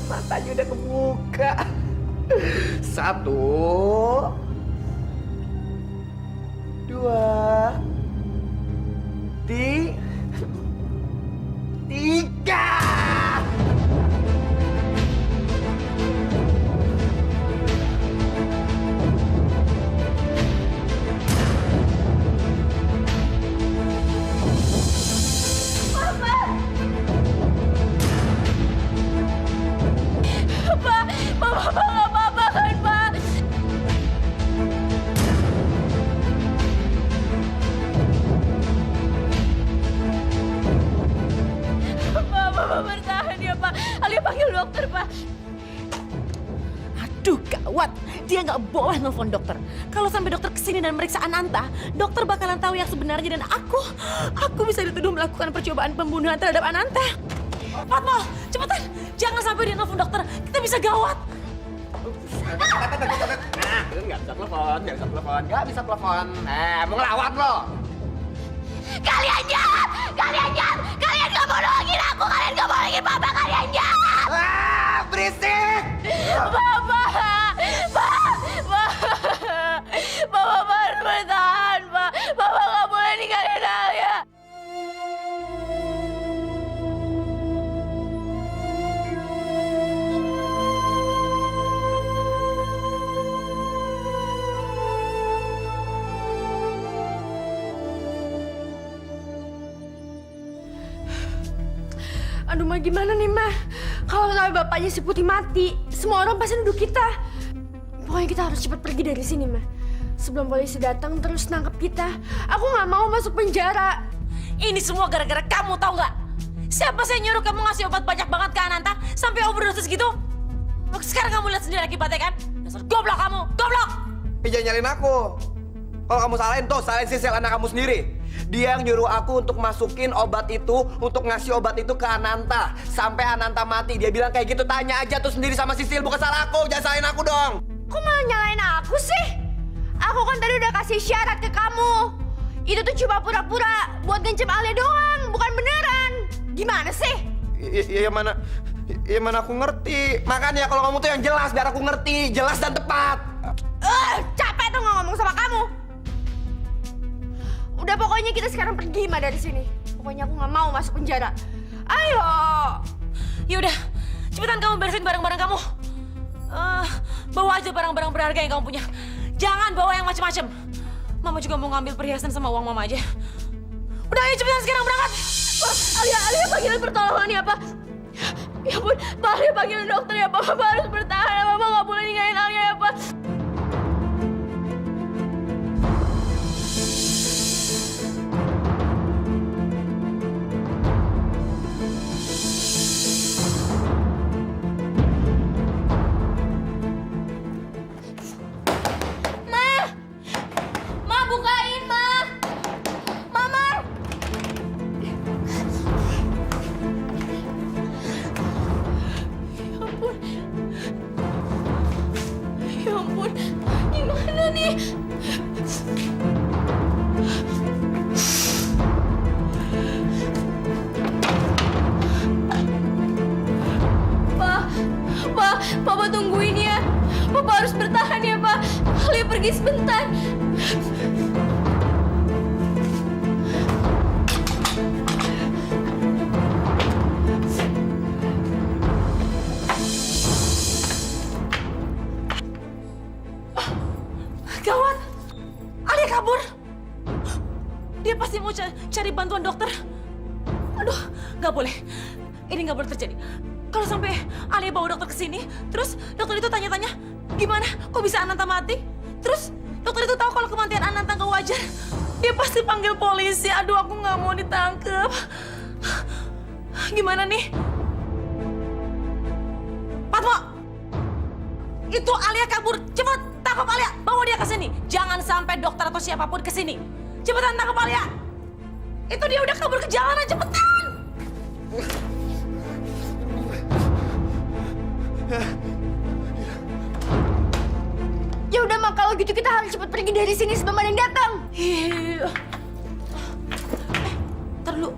Matanya udah kebuka. 1, 2, 3. Pak, Mama nggak apa-apa kan, Pak? Mama bertahan ya, Pak. Alia panggil dokter, Pak. Aduh, gawat. Dia nggak boleh nelfon dokter. Kalau sampai dokter kesini dan meriksa Ananta, dokter bakalan tahu yang sebenarnya dan aku bisa dituduh melakukan percobaan pembunuhan terhadap Ananta. Fatma, cepetan. Jangan sampai dia nelfon dokter. Kita bisa gawat. Nah, nggak bisa telepon. Nggak bisa telepon. Mau ngelawat lo? Kalian jahat! Kalian jahat! Kalian nggak mau nolongin aku! Kalian nggak mau nolongin Papa! Kalian jahat! Berisik! Papa! Papa harus bertahan, Pak! Papa nggak boleh ninggalin Alia! Aduh, Ma, gimana nih, Ma? Kalau sampai bapaknya si Putih mati, semua orang pasti nuduh kita. Pokoknya kita harus cepat pergi dari sini, Ma. Sebelum polisi datang terus nangkep kita. Aku nggak mau masuk penjara. Ini semua gara-gara kamu, tahu nggak? Siapa sih yang nyuruh kamu ngasih obat banyak banget ke Ananta sampai overdosis gitu? Sekarang kamu lihat sendiri akibatnya kan? Dasar goblok kamu, goblok! Jangan nyalain aku. Kalau kamu salahin tuh, salahin Sisil anak kamu sendiri. Dia yang nyuruh aku untuk masukin obat itu, untuk ngasih obat itu ke Ananta. Sampai Ananta mati. Dia bilang kayak gitu, tanya aja tuh sendiri sama Sisil. Bukan salah aku, jangan salahin aku dong. Kok malah nyalain aku sih? Aku kan tadi udah kasih syarat ke kamu. Itu tuh cuma pura-pura buat ngancem Alia doang, bukan beneran. Gimana sih? Ya mana aku ngerti. Makanya kalau kamu tuh yang jelas, biar aku ngerti. Jelas dan tepat. Capek tuh nggak ngomong sama kamu. Udah, pokoknya kita sekarang pergi, Ma, dari sini. Pokoknya aku nggak mau masuk penjara. Ayo. Yaudah, cepetan kamu beresin barang-barang kamu. Bawa aja barang-barang berharga yang kamu punya. Jangan bawa yang macem-macem. Mama juga mau ngambil perhiasan sama uang Mama aja. Udah, ayo cepetan sekarang berangkat. Alia panggilin pertolongan ya, Pak. Ya ampun, Pak, Alia panggilin dokter ya, Pak. Bapak harus bertahan. Mama nggak boleh ninggalin Alia ya, Pak. Ma, bukain, Ma! Mama! Ya ampun, gimana nih? Pak, Papa tungguin ya. Papa harus bertahan ya, Pak. Alia pergi sebentar. Gawat, Alia kabur. Dia pasti mau cari bantuan dokter. Aduh, nggak boleh. Ini nggak boleh terjadi. Kalau sampai Alia bawa dokter ke sini, terus dokter itu tanya-tanya, gimana? Kok bisa Ananta mati? Terus dokter itu tahu kalau kematian Ananta nggak wajar. Dia pasti panggil polisi. Aduh, aku nggak mau ditangkap. Gimana nih? Fatma, itu Alia kabur. Cepat tangkap Alia, bawa dia ke sini. Jangan sampai dokter atau siapapun ke sini. Cepetan tangkap Alia. Itu dia udah kabur ke jalanan, cepetan. Ya udah, Ma, kalau gitu kita harus cepat pergi dari sini sebelum ada yang datang. Iya. Ntar dulu.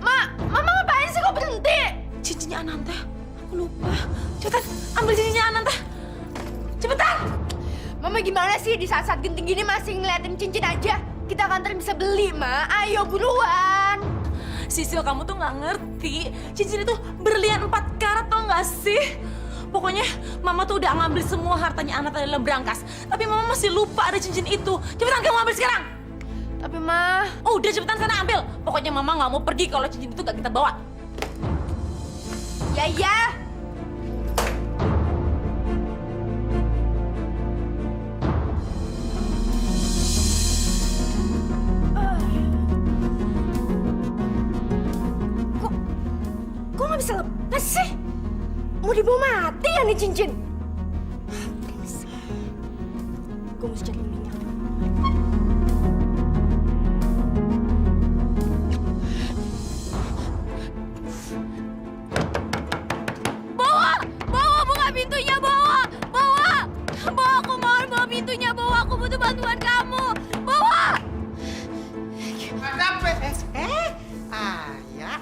Mama ngapain sih, kok berhenti? Cincinnya cincinnya Ananta. Aku lupa. Cepetan, ambil cincinnya Ananta. Cepetan. Mama gimana sih di saat-saat genting gini masih ngeliatin cincin aja? Kita kan bisa beli, Ma. Ayo buruan. Sisil, kamu tuh nggak ngerti. Cincin itu berlian 4 karat, tau nggak sih? Pokoknya Mama tuh udah ngambil semua hartanya Ananta dalam berangkas. Tapi Mama masih lupa ada cincin itu. Cepetan kamu ambil sekarang. Tapi, Ma... Udah cepetan sana ambil. Pokoknya Mama nggak mau pergi kalau cincin itu nggak kita bawa. Ya. Kok nggak bisa lepas sih? Mau dibawa mati ya nih cincin? Gue mesti cari minyak. Bawa buka pintunya, bawa. Aku mohon bawa pintunya, bawa. Aku butuh bantuan kamu. Bawa. Kenapa? Ya.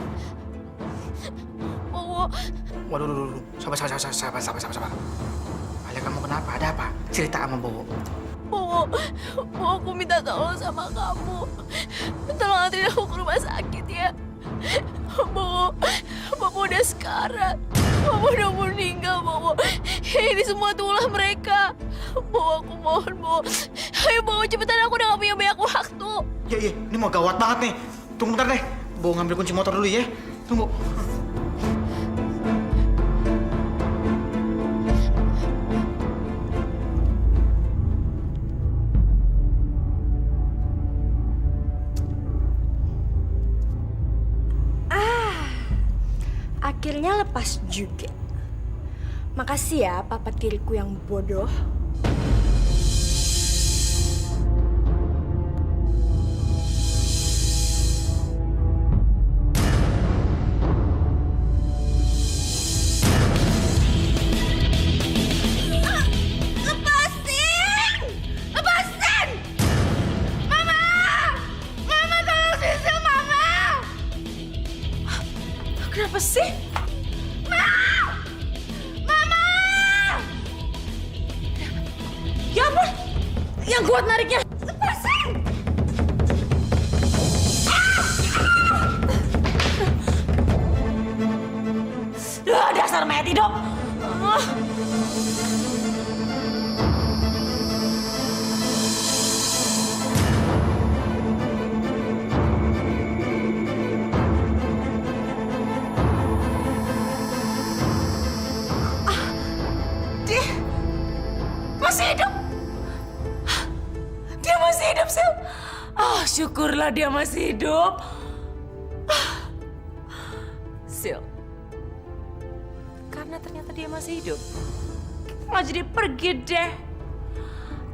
Bawa. Waduh. Sabar. Alia, kamu kenapa? Ada apa? Cerita sama Bowo. Bawa, aku minta tolong sama kamu. Tolong anterin aku ke rumah sakit ya. Bawa udah sekarat. Bawa udah meninggal, Bawa. Ini semua tulah mereka. Bawa, aku mohon, Bawa. Ayo, Bawa, cepetan, aku udah gak punya banyak waktu. Iya, ini mau gawat banget nih. Tunggu bentar deh. Bowo ngambil kunci motor dulu ya. Tunggu. Akhirnya lepas juga. Makasih ya, papa tiriku yang bodoh. Lepasin! Mama! Mama, tolong Sisil, Mama! Kenapa sih? Ya ampun! Yang kuat nariknya! Lepasin! Dasar mayat hidup! Dia masih hidup! Dia masih hidup, Sil! Syukurlah dia masih hidup. Sil, karena ternyata dia masih hidup, nggak jadi pergi deh.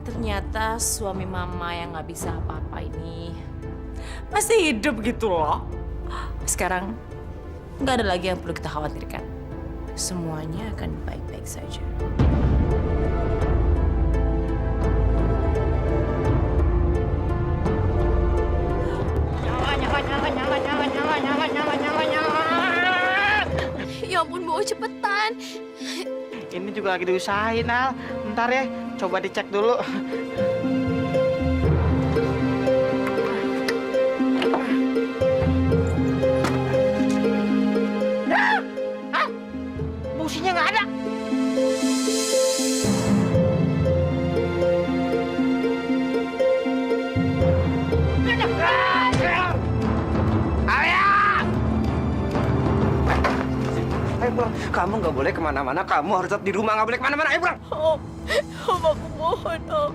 Ternyata suami Mama yang nggak bisa apa-apa ini masih hidup gitu loh. Sekarang nggak ada lagi yang perlu kita khawatirkan. Semuanya akan baik-baik saja. Ya ampun, Bawa, cepetan. Ini juga lagi diusahain, Al. Bentar ya, coba dicek dulu. Businya nggak ada. Ayo pulang. Kamu nggak boleh kemana-mana. Kamu harus tetap di rumah. Nggak boleh kemana-mana. Ayo pulang. Om, aku mohon, Om.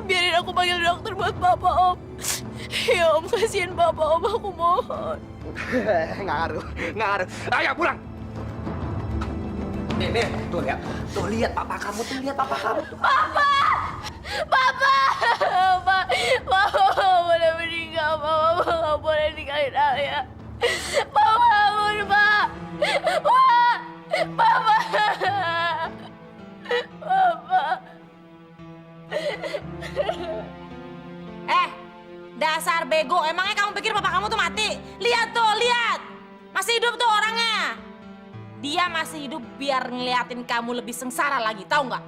Biarin aku panggil dokter buat Papa, Om. Ya, Om, kasihin Papa, Om. Aku mohon. Ngaruh. Ayo pulang. Nih, tuh lihat. Tuh lihat papa kamu, tuh lihat papa kamu. Papa! Papa udah meninggal. Papa nggak boleh ninggalin Alia. Papa bangun, Pak. Papa. Dasar bego, emangnya kamu pikir papa kamu tuh mati? Lihat tuh, lihat. Masih hidup tuh orangnya. Dia masih hidup biar ngeliatin kamu lebih sengsara lagi, tahu nggak?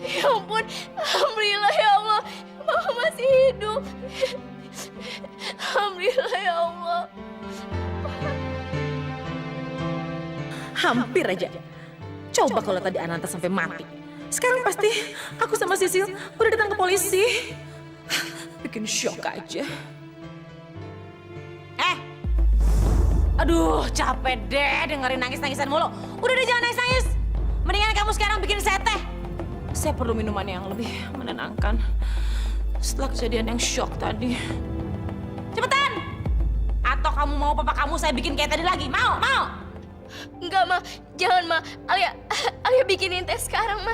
Ya ampun, alhamdulillah ya Allah, Mama masih hidup. Alhamdulillah ya Allah. Hampir aja. Coba kalau tadi Ananta sampai mati. Sekarang pasti aku sama Sisil udah datang ke polisi. Bikin shock aja. Aduh, capek deh dengerin nangis-nangisan mulu. Udah deh, jangan nangis-nangis. Mendingan kamu sekarang bikin saya teh. Saya perlu minuman yang lebih menenangkan. Setelah kejadian yang shock tadi. Cepetan! Atau kamu mau papa kamu saya bikin kayak tadi lagi? Mau? Mau? Enggak, Ma. Jangan, Ma. Alia bikinin teh sekarang, Ma.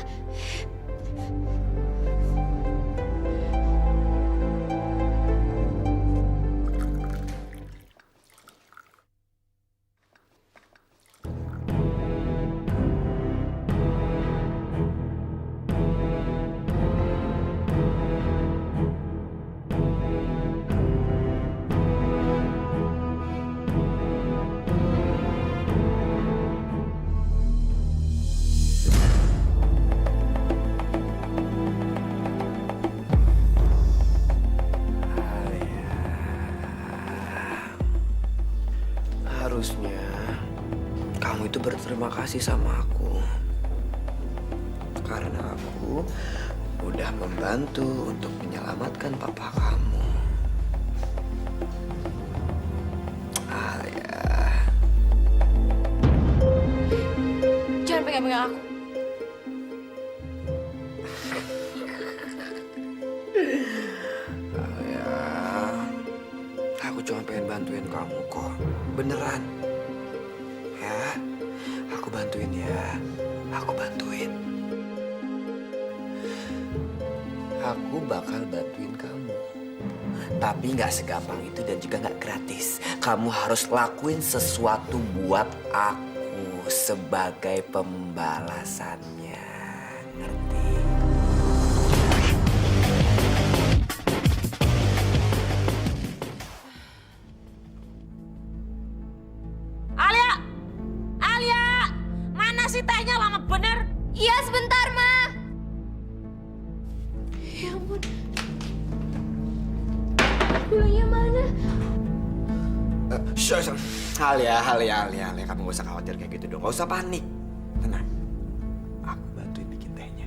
Harusnya kamu itu berterima kasih sama aku. Karena aku udah membantu untuk menyelamatkan papa kamu. Alia. Jangan pegang-pegang aku. Alia. Aku cuma pengen bantuin kamu kok. Beneran. Ya, aku bantuin ya. Aku bantuin. Aku bakal bantuin kamu. Tapi nggak segampang itu dan juga nggak gratis. Kamu harus lakuin sesuatu buat aku sebagai pembalasannya. Ngerti? Alia! Alia! Mana sih tehnya lama bener? Iya, sebentar, Ma. Ya ampun. Gulanya mana? Alia, kamu gak usah khawatir kayak gitu dong. Gak usah panik. Tenang. Aku bantuin bikin tehnya.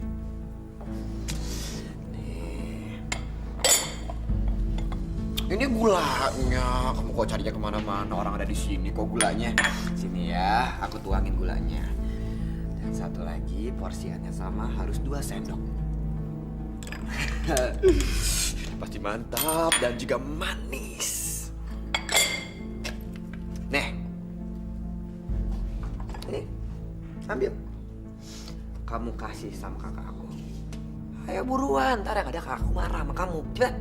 Nih. Ini gulanya. Kamu kok carinya kemana-mana? Orang ada di sini kok gulanya. Sini ya, aku tuangin gulanya. Dan satu lagi, porsiannya sama, harus 2 sendok. Pasti mantap dan juga manis. Nih. Nih. Ambil. Kamu kasih sama kakak aku. Ayo buruan, ntar yang ada kakakku marah sama kamu. Cepat.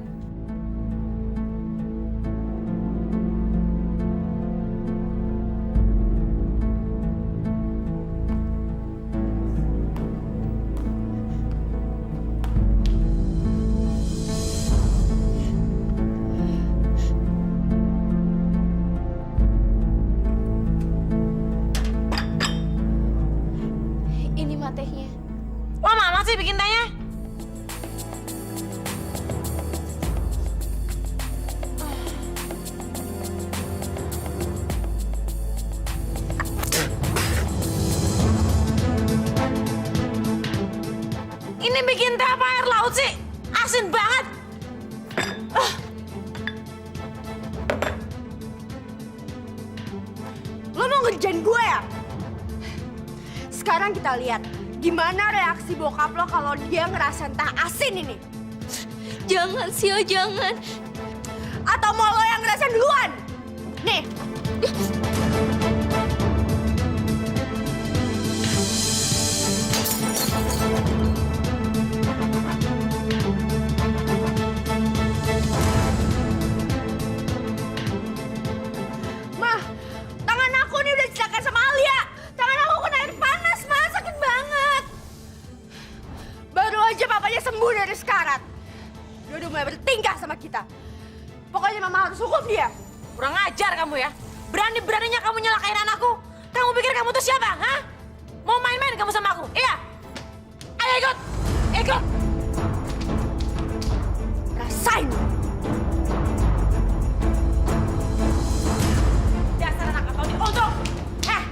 Ini Ma tehnya. Lama amat sih bikin tehnya? Ini bikin teh apa air laut sih? Asin banget. Lo mau ngerjain gue ya? Sekarang kita lihat gimana reaksi bokap lo kalau dia ngerasain teh asin ini. Jangan, Sil, jangan. Atau mau lo yang ngerasain duluan? Nih. Mah, tangan aku nih udah dicelakai sama Alia. Tangan aku kena air panas, Mah. Sakit banget. Baru aja papanya sembuh dari sekarat. Dia udah mulai bertingkah sama kita. Pokoknya mama harus hukum dia. Kurang ajar kamu ya. Berani-beraninya kamu nyelakain anakku. Kamu pikir kamu tuh siapa, hah? Mau main-main kamu sama aku? Iya? Ayo ikut! Ikut! Rasain. Dasar anak atau di ujung!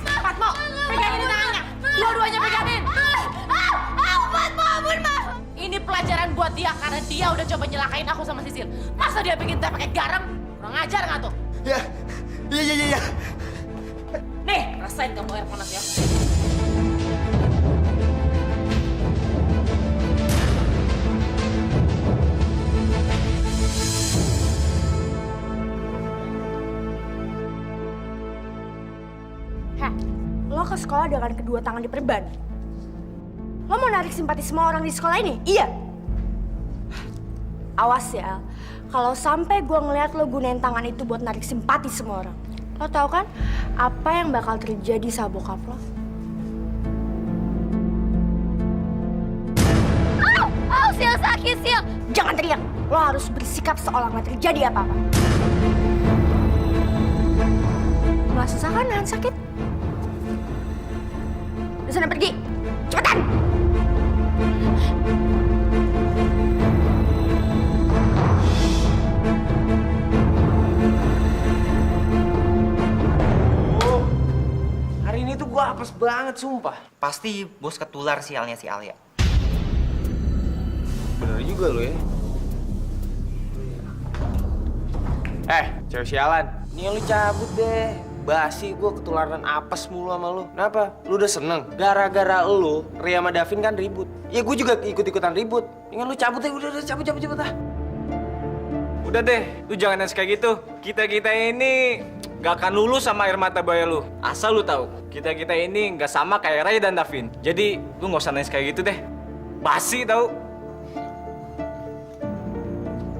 Fatmo! Pegangin tangannya! Dua-duanya pegangin! Fatmo, ampun, Ma. Ini pelajaran buat dia karena dia udah coba nyelakain aku sama Sisil. Masa dia bikin teh pakai garam? Kurang ajar nggak tuh? Ya, iya. Nih, rasain kamu air panas ya. Heh, lo ke sekolah dengan kedua tangan diperban. Lo mau narik simpati semua orang di sekolah ini? Iya. Awas ya, kalau sampai gue ngeliat lo gunain tangan itu buat narik simpati semua orang. Lo tau kan apa yang bakal terjadi sama bokap lo? Sil, sakit, Sil. Jangan teriak. Lo harus bersikap seolah nggak terjadi apa-apa. Nggak susah kan nahan sakit? Udah sana pergi. Cepetan! Hari ini tuh gua apes banget, sumpah. Pasti bos ketular sialnya si Alia. Bener juga lo ya. Cewek sialan. Nih lu cabut deh. Basi gua ketularan apes mulu sama lu. Kenapa? Lu udah seneng? Gara-gara lu, Ria sama Davin kan ribut. Ya gua juga ikut-ikutan ribut. Ingin lu cabut deh, udah cabut ah. Udah deh, lu jangan nangis kayak gitu. Kita-kita ini gak akan lulus sama air mata buaya lu. Asal lu tahu, kita-kita ini gak sama kayak Ray dan Davin. Jadi, lu gak usah nangis kayak gitu deh. Basi tau.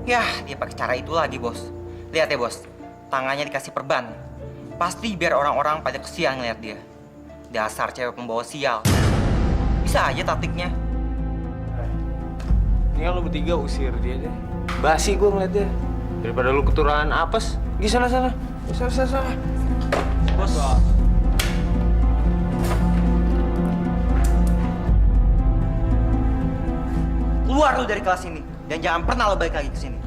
Yah, dia pakai cara itu lagi, bos. Lihat ya, bos. Tangannya dikasih perban. Pasti biar orang-orang pada kesian ngeliat dia. Dasar cewek pembawa sial. Bisa aja taktiknya. Ini kan lu bertiga usir dia deh. Basi gua ngeliat dia. Daripada lu ketularan apes. Di sana. Sana. Bos. Keluar lu dari kelas ini. Dan jangan pernah lo balik lagi ke sini.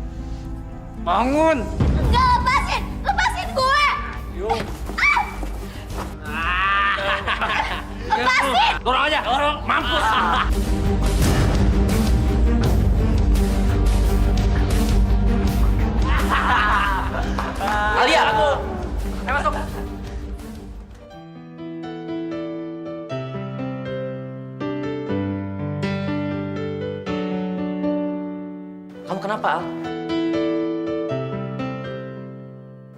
Bangun! Enggak, lepasin gue. Lepasin! Dorong aja, dorong. Mampus! Alia! Ayo masuk. Kamu kenapa, Al?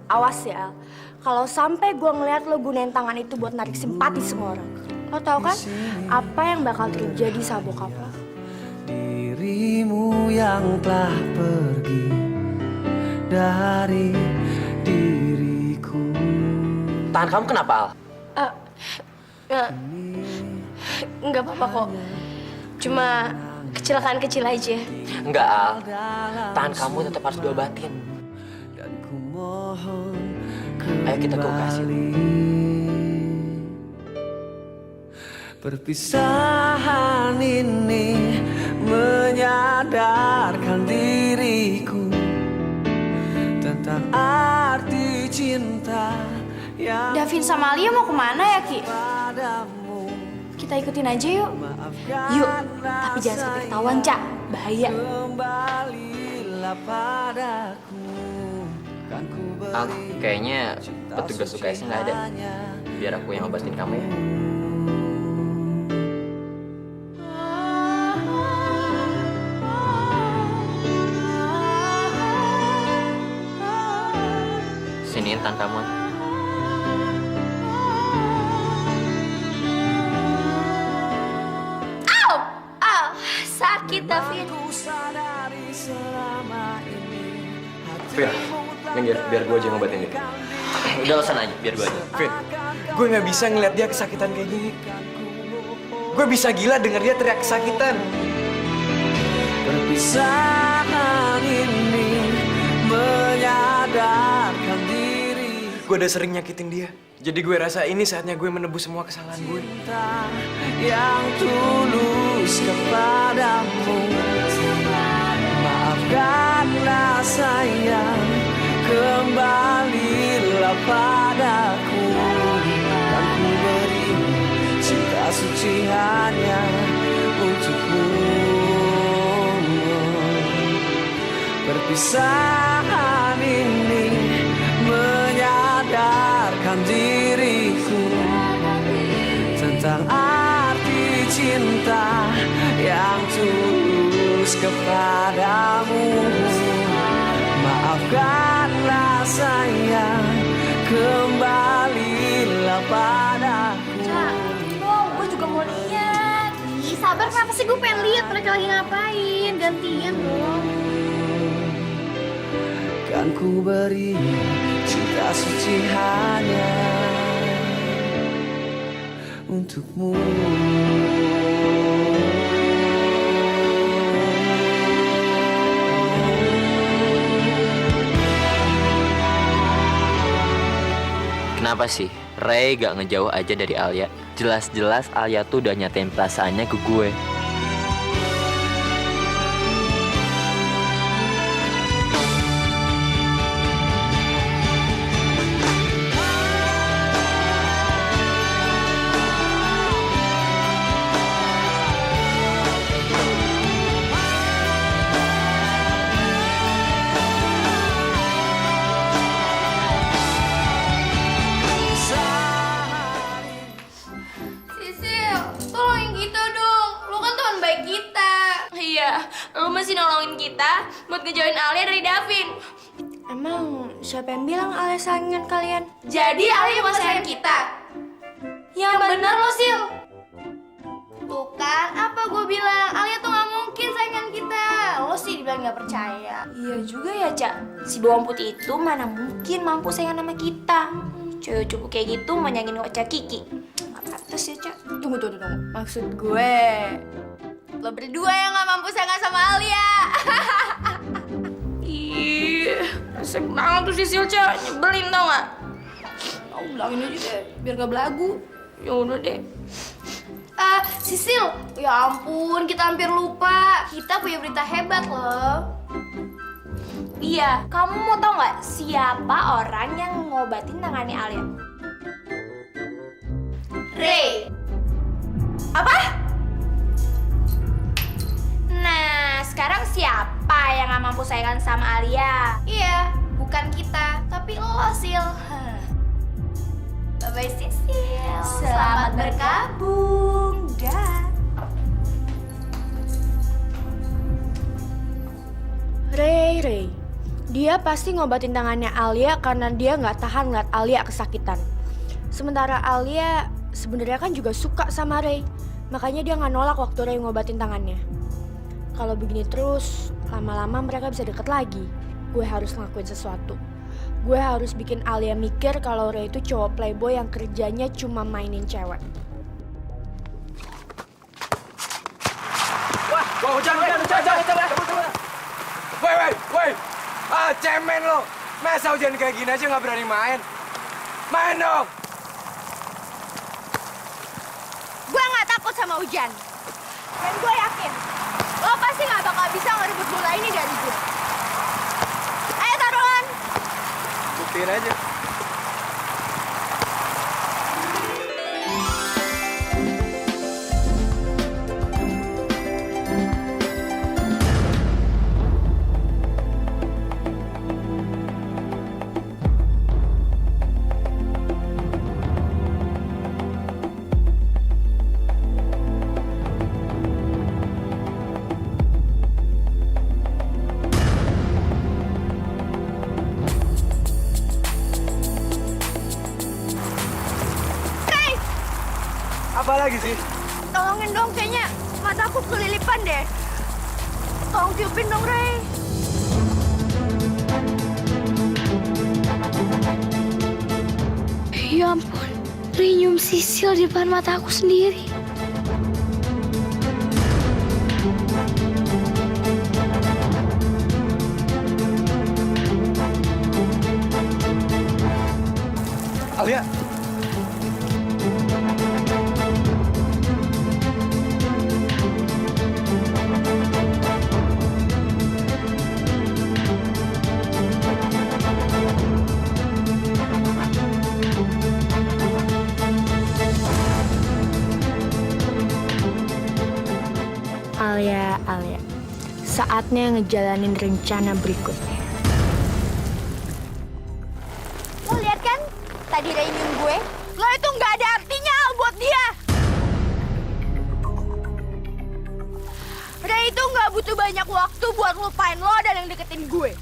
Awas ya, kalau sampai gue ngeliat lo gunain tangan itu buat narik simpati semua orang. Lo tau kan apa yang bakal terjadi sama bokap lo? Dirimu yang telah pergi dari diriku. Tangan kamu kenapa, Al? Nggak apa-apa kok. Cuma kecelakaan kecil aja. Enggak, Al. Tangan kamu tetap harus diobatin. Dan ku mohon Ayo kita ke UKS. perpisahan ini menyadarkan diriku tentang arti cinta yang Davin sama Alia mau kemana ya, Ki? padamu. Kita ikutin aja yuk. Yuk, tapi jangan sampai ketahuan, Cak. Bahaya. Kembalilah padaku. Kan ku Al, kayaknya petugas UKS-nya nggak ada. Biar aku yang obatin kamu ya. Siniin tangan kamu. Sakit, Davin. Vin, minggir, biar gue aja ngobatin dia. Udah lo sana aja, biar gue aja. Vin, gue nggak bisa ngeliat dia kesakitan kayak gini. Gue bisa gila denger dia teriak kesakitan. Perpisahan gue udah sering nyakitin dia. Jadi gue rasa ini saatnya gue menebus semua kesalahan gue. Cinta yang tulus kepadamu, maafkanlah sayang, kembalilah padaku. Dan ku beri cinta suci hanya untukmu. Perpisahan ini menyadarkan diriku tentang arti cinta yang tulus kepadamu. Maafkanlah sayang, kembalilah padaku. Dong, gue juga mau lihat. Ih, sabar, kenapa sih gue pengen lihat mereka lagi ngapain? Gantian dong. Kan ku beri cinta suci hanya untukmu. Kenapa sih Ray gak ngejauh aja dari Alia? Jelas-jelas Alia tuh udah nyatain perasaannya ke gue. Sisil, tolongin kita dong. Lu kan teman baik kita. Iya, lu masih nolongin kita buat ngejauhin Alia dari Davin. Emang siapa yang bilang Alia saingan kalian? Jadi Alia mau sayang kita. Yang bener lo, Sil. Tuh kan, apa gue bilang? Alia tuh gak mungkin saingan kita. Lo sih dibilang gak percaya. Iya juga ya, Cak. Si bawang putih itu mana mungkin mampu saingan sama kita. Cewek cukup kayak gitu mau nyangin Ocha Kiki. Gak pantas ya, Cak. Tunggu. Maksud gue, Lo berdua yang gak mampu saingan sama Alia. Ih, resek banget tuh si Silca. Nyebelin tau gak? Oh, bilangin aja deh, biar gak belagu. Ya udah deh. Sisil, ya ampun, kita hampir lupa. Kita punya berita hebat loh. Iya, kamu mau tau nggak siapa orang yang ngobatin tangannya Alia? Ray. Apa? Nah, sekarang siapa yang nggak mampu saingan sama Alia? Iya, bukan kita, tapi lo, Sil. Bye-bye, Sisil. Selamat bergabung. Dah. Ray. Dia pasti ngobatin tangannya Alia karena dia nggak tahan ngeliat Alia kesakitan. Sementara Alia sebenarnya kan juga suka sama Ray. Makanya dia nggak nolak waktu Ray ngobatin tangannya. Kalau begini terus, lama-lama mereka bisa deket lagi. Gue harus ngelakuin sesuatu. Gue harus bikin Alia mikir kalau Ray itu cowok playboy yang kerjanya cuma mainin cewek. Wah, hujan. Woi. Cemen lo. Masa hujan kayak gini aja nggak berani main? Main dong. Gue nggak takut sama hujan. Dan gue yakin, lo pasti nggak bakal bisa ngerebut bola ini dari gue. Ayo taruhan. Buktiin aja. Apa lagi sih? Tolongin dong, kayaknya mataku kelilipan deh. Tolong tiupin dong, Ray. Ya ampun, Ray nyium Sisil di depan mata aku sendiri. saatnya ngejalanin rencana berikutnya. Lo lihat kan? Tadi Ray nyium gue. Lo itu nggak ada artinya Al buat dia. Ray itu nggak butuh banyak waktu buat lupain lo dan yang deketin gue.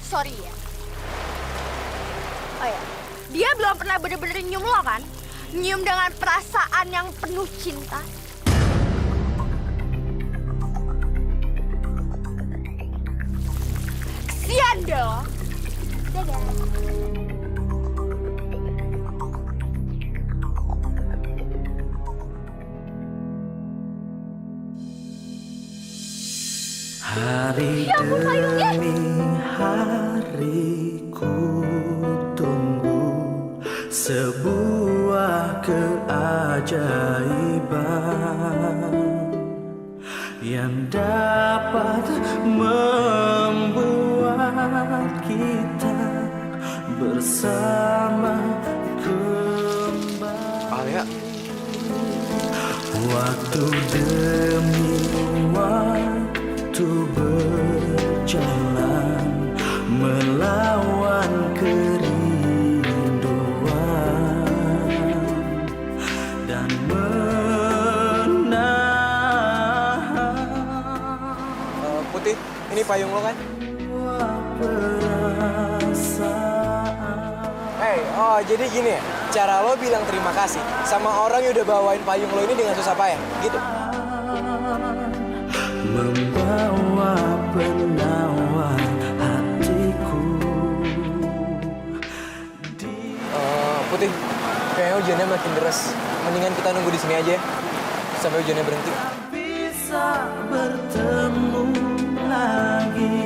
Sorry ya. Oh ya, dia belum pernah bener-bener nyium lo kan? Nyium dengan perasaan yang penuh cinta. Kesian deh lo. Dadah. Hari demi hari ku tunggu sebuah keajaiban yang dapat membuat kita bersama kembali. Alia, Waktu demi waktu berjalan melawan kerinduan dan menahan Putih, ini payung lo kan? Hey, oh jadi gini ya, cara lo bilang terima kasih sama orang yang udah bawain payung lo ini dengan susah payah, gitu? membawa penawar hatiku. Putih, kayaknya hujannya makin deras. Mendingan kita nunggu di sini aja ya, sampai hujannya berhenti. Bisa bertemu lagi.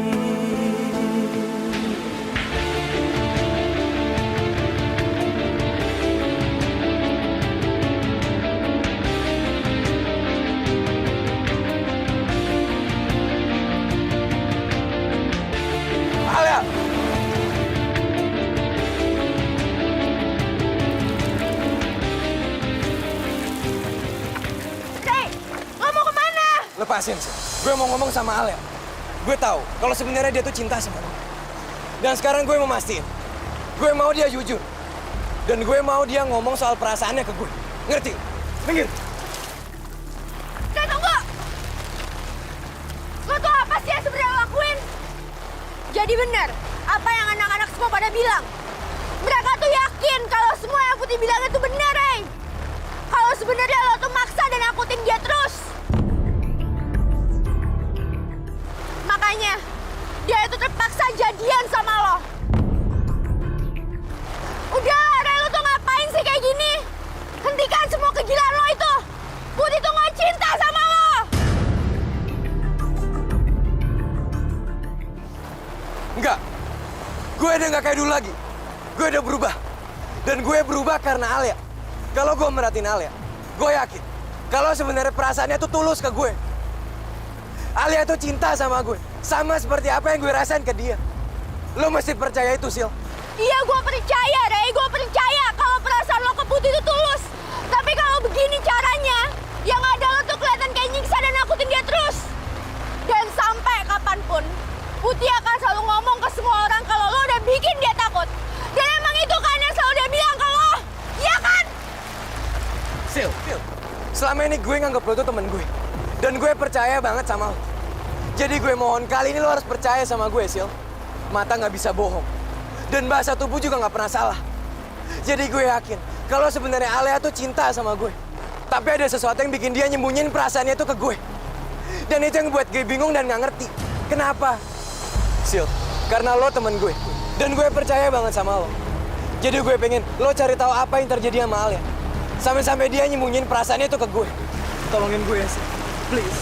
Alia! Ray, lo mau kemana? Lepasin sih. Gue mau ngomong sama Alia. Gue tahu kalau sebenarnya dia tuh cinta sama gue. Dan sekarang gue mau mastiin. Gue mau dia jujur. Dan gue mau dia ngomong soal perasaannya ke gue. Ngerti? Minggir. Ray, tunggu! Lo tuh apa sih yang sebenarnya lo lakuin? Jadi benar, apa yang anak-anak semua pada bilang. Mereka tuh yakin kalau semua yang Putih bilang itu benar, Ray. Kalau sebenarnya lo tuh maksa dan nakutin dia terus. Makanya, dia itu terpaksa jadian sama lo. Udah, Ray, lo tuh ngapain sih kayak gini? Hentikan semua kegilaan lo itu. Putih tuh gak cinta sama lo. Enggak. Gue udah gak kayak dulu lagi. Gue udah berubah. Dan gue berubah karena Alia. Kalau gue merhatiin Alia, gue yakin kalau sebenarnya perasaannya tuh tulus ke gue. Alia tuh cinta sama gue. Sama seperti apa yang gue rasain ke dia. Lo mesti percaya itu, Sil. Iya, gue percaya, Ray. Gue percaya kalau perasaan lo ke Putih itu tulus. Tapi kalau begini caranya, yang ada lo tuh kelihatan kayak nyiksa dan nakutin dia terus. Dan sampai kapanpun, Putih akan selalu ngomong ke semua orang kalau lo udah bikin dia takut. Dan emang itu kan yang selalu dia bilang ke lo. Iya kan? Sil, selama ini gue nganggap lo tuh temen gue. Dan gue percaya banget sama lo. Jadi gue mohon kali ini lo harus percaya sama gue, Sil. Mata nggak bisa bohong. Dan bahasa tubuh juga nggak pernah salah. Jadi gue yakin kalau sebenarnya Alia tuh cinta sama gue. Tapi ada sesuatu yang bikin dia nyembunyiin perasaannya itu ke gue. Dan itu yang buat gue bingung dan nggak ngerti. Kenapa? Sil, karena lo temen gue. Dan gue percaya banget sama lo. Jadi gue pengen lo cari tahu apa yang terjadi sama Alia. Sampai-sampai dia nyembunyiin perasaannya itu ke gue. Tolongin gue ya, Sil. Please.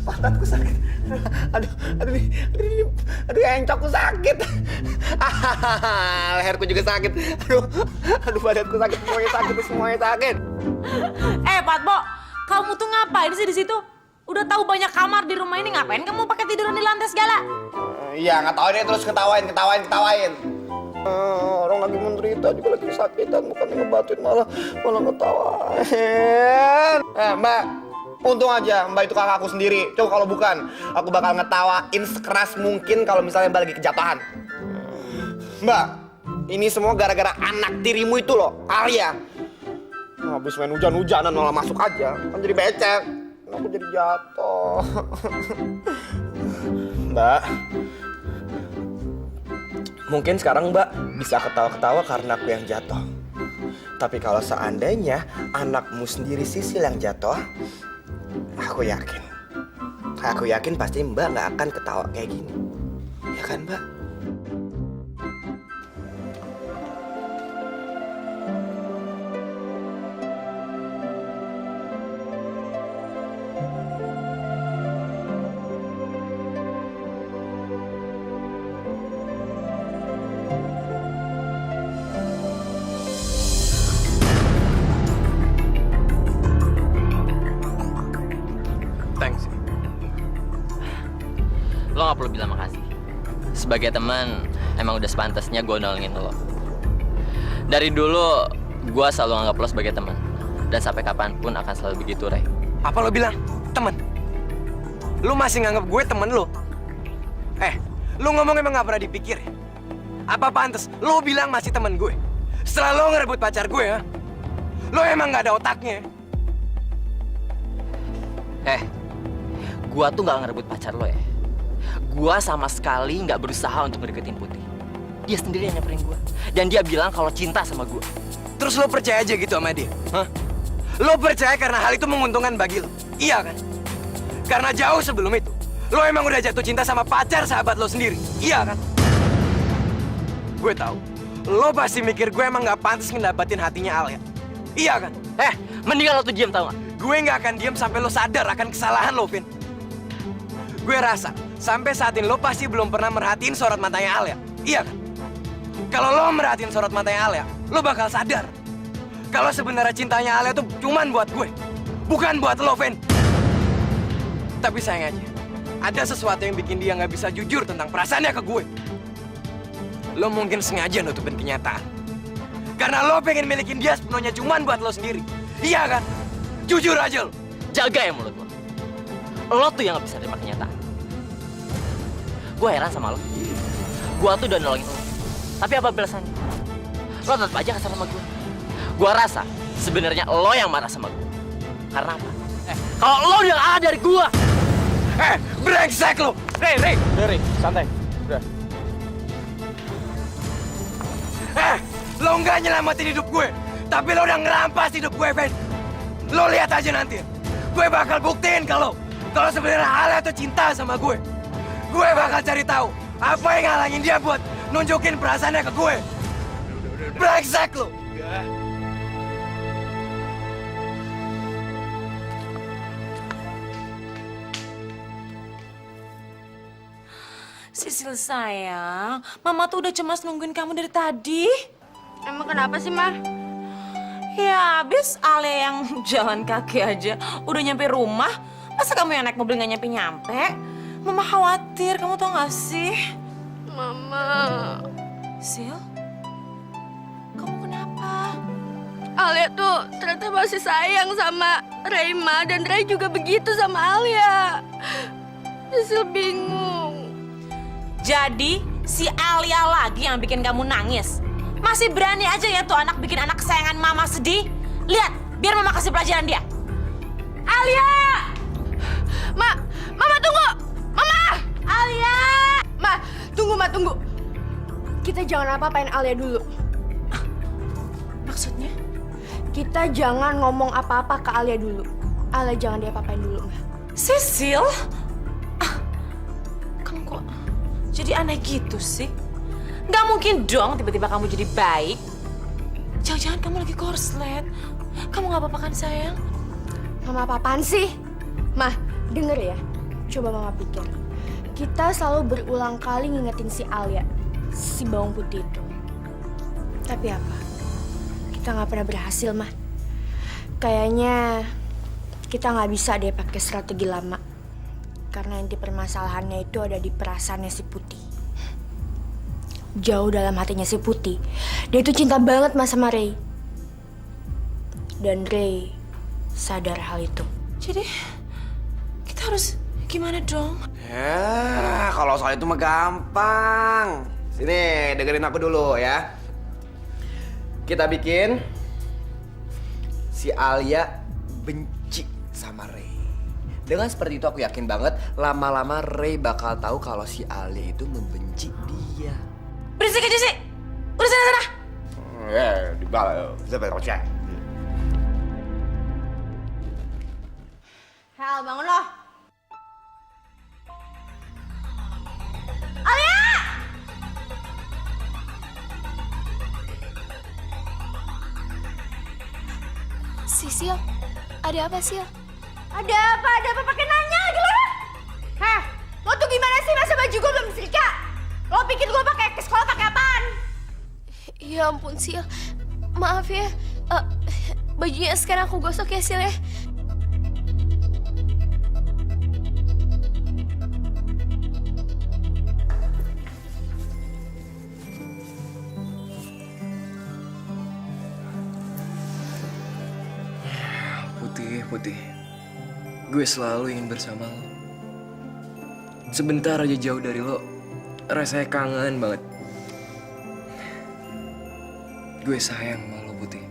Pantatku sakit. Aduh, encokku sakit. Leherku juga sakit. Aduh, badanku sakit, semuanya sakit. Patbo, kamu tuh ngapain sih di situ? Udah tahu banyak kamar di rumah ini, ngapain kamu pakai tiduran di lantai segala? Iya, nggak tahu deh, terus ketawain. Orang lagi menderita juga lagi kesakitan, bukan ngebantuin malah ngetawain. Mbak, untung aja Mbak itu kakakku sendiri. Coba kalau bukan, aku bakal ngetawain sekeras mungkin kalau misalnya Mbak lagi kejatuhan. Mbak, ini semua gara-gara anak tirimu itu loh, Alia. Habis main hujan-hujanan malah masuk aja, kan jadi becek. Aku jadi jatuh. Mbak, mungkin sekarang Mbak bisa ketawa-ketawa karena aku yang jatuh. Tapi kalau seandainya anakmu sendiri Sisil yang jatuh, aku yakin pasti Mbak nggak akan ketawa kayak gini. Ya kan, Mbak? Thanks. Lo gak perlu bilang makasih. Sebagai teman, emang udah sepantasnya gue nolongin lo. Dari dulu, gue selalu anggap lo sebagai teman. Dan sampai kapanpun akan selalu begitu, Ray. Apa lo bilang? Temen? Lo masih nganggap gue temen lo? Lo ngomong emang gak pernah dipikir ya? Apa pantas lo bilang masih temen gue? Setelah lo ngerebut pacar gue, ya? Lo emang gak ada otaknya ya? Gua tuh gak ngerebut pacar lo ya. Gua sama sekali gak berusaha untuk ngedeketin Putri. Dia sendiri yang nyamperin gua. Dan dia bilang kalau cinta sama gua. Terus lo percaya aja gitu sama dia? Hah? Lo percaya karena hal itu menguntungkan bagi lo? Iya kan? Karena jauh sebelum itu, lo emang udah jatuh cinta sama pacar sahabat lo sendiri? Iya kan? Gue tahu, lo pasti mikir gue emang gak pantas ngedapatin hatinya Alia. Iya kan? Mendingan lo tuh diam, tau gak? Gue gak akan diam sampai lo sadar akan kesalahan lo, Vin. Gue rasa, sampai saat ini lo pasti belum pernah merhatiin sorot matanya Alia. Iya kan? Kalau lo merhatiin sorot matanya Alia, lo bakal sadar. Kalau sebenarnya cintanya Alia tuh cuman buat gue. Bukan buat lo, Vin. Tapi sayang aja, ada sesuatu yang bikin dia gak bisa jujur tentang perasaannya ke gue. Lo mungkin sengaja nutupin kenyataan. Karena lo pengen milikin dia sepenuhnya cuman buat lo sendiri. Iya kan? Jujur aja lo. Jaga ya mulut lo. Lo tuh yang gak bisa terima kenyataan. Gue heran sama lo. Gue tuh udah nolongin lo. Tapi apa balasannya? Lo tetap aja kasar sama gue. Gue rasa sebenarnya lo yang marah sama gue. Karena apa? Kalau lo udah ada dari gue. Brengsek lo. Ray, santai. Udah. Lo nggak nyelamatin hidup gue, tapi lo udah ngerampas hidup gue, Fen. Lo lihat aja nanti. Gue bakal buktiin kalau sebenarnya Alia tuh cinta sama gue. Gue bakal cari tahu apa yang ngalangin dia buat nunjukin perasaannya ke gue. Brengsek lo. Sisil sayang, Mama tuh udah cemas nungguin kamu dari tadi. Emang kenapa sih, Ma? Ya, abis Alia yang jalan kaki aja udah nyampe rumah. Masa kamu yang naik mobil gak nyampe-nyampe? Mama khawatir, kamu tau gak sih? Mama. Sil? Kamu kenapa? Alia tuh ternyata masih sayang sama Raima dan Ray juga begitu sama Alia. Sisil bingung. Jadi, si Alia lagi yang bikin kamu nangis? Masih berani aja ya tuh anak bikin anak kesayangan Mama sedih? Lihat, biar Mama kasih pelajaran dia. Alia! Mama tunggu! Mama! Alia! Tunggu. Kita jangan apa-apain Alia dulu. Maksudnya? Kita jangan ngomong apa-apa ke Alia dulu. Alia jangan diapa-apain dulu, Ma. Sisil? Kamu kok jadi aneh gitu sih? Gak mungkin dong tiba-tiba kamu jadi baik. Jangan-jangan kamu lagi korslet. Kamu gak apa-apa kan sayang? Mama apa-apaan sih? Ma, denger ya. Coba Mama pikir. Kita selalu berulang kali ngingetin si Alia, si bawang putih itu. Tapi apa? Kita nggak pernah berhasil, mah. Kayaknya kita nggak bisa deh pakai strategi lama. Karena inti permasalahannya itu ada di perasaannya si Putih. Jauh dalam hatinya si Putih, dia itu cinta banget mas sama Ray. Dan Ray sadar hal itu. Jadi kita harus gimana dong? Ya, kalau soal itu mah gampang. Sini, dengerin aku dulu ya. Kita bikin si Alia benci sama Ray. Dengan seperti itu aku yakin banget lama-lama Ray bakal tahu kalau si Alia itu membenci dia. Berisik aja sih. Udah sana. Ya, di bawah. Bisa. Hel, bangun lo. Alia! Sisil, ada apa Sil? Ada apa pakai nanya lagi lo? Heh, lo tuh gimana sih masa baju gue belum disetrika? Lo pikir gue pakai ke sekolah pakai apaan? Ya ampun Sil, maaf ya. Bajunya sekarang aku gosok ya Sil ya. Putih, gue selalu ingin bersama lo. Sebentar aja jauh dari lo, rasanya kangen banget. Gue sayang sama lo, Putih.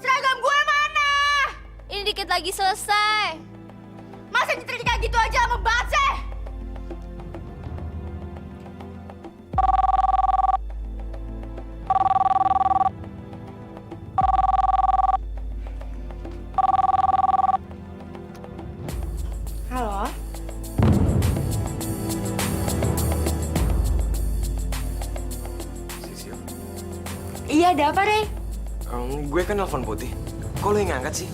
Seragam gue mana? Ini dikit lagi selesai. Masa nyetrika gitu aja lama banget sih? Halo? Sisil, Iya, ada apa, Ray? gue kan nelfon Putih. Kok lo yang ngangkat sih?